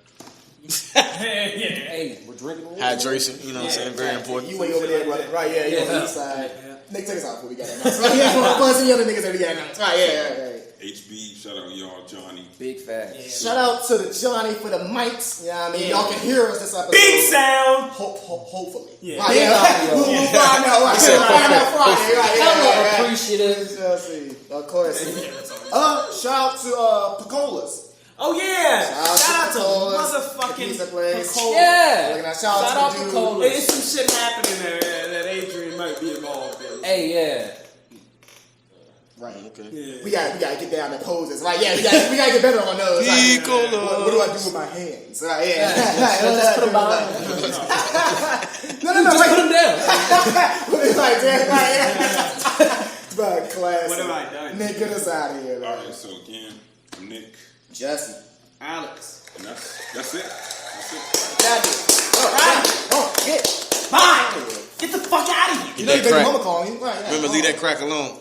Hey, we're drinking water. Hydration, you know what I'm saying? Very important. You way over there, brother. Right, yeah, you on the east side. Nick, take us out before we got announced. Right, yeah, for some other niggas that we got announced. Right, yeah. HB, shout out y'all, Johnny. Big facts. Yeah. Shout out to the Johnny for the mics. You know what I mean? Y'all can hear us this episode. Big sound. Hopefully. Yeah. Right, we'll find out. Right, Friday. Right, I'm appreciative. Of course. Shout out to Picolas. Oh yeah! Shout out to Picolas, motherfucking pizza place. Picolas. Yeah. Shout out to Picolas. There's some shit happening there that Adrian might be involved in. Hey, yeah. Right. Okay. Yeah. We gotta get down the poses. Right? Yeah, we gotta get better on those. Like, Piccolo. what do I do with my hands? Right? Yeah. Just put them behind. No. Just put them down. It's like that. Right? But classic. What have I done? Nick, get us out of here. All Man. right, so again, I'm Nick, Jesse. Alex. and that's it. Get. Bye. Get the fuck out of here. You know you That baby crack. mama calling you. Right? Yeah. Remember, leave that crack alone.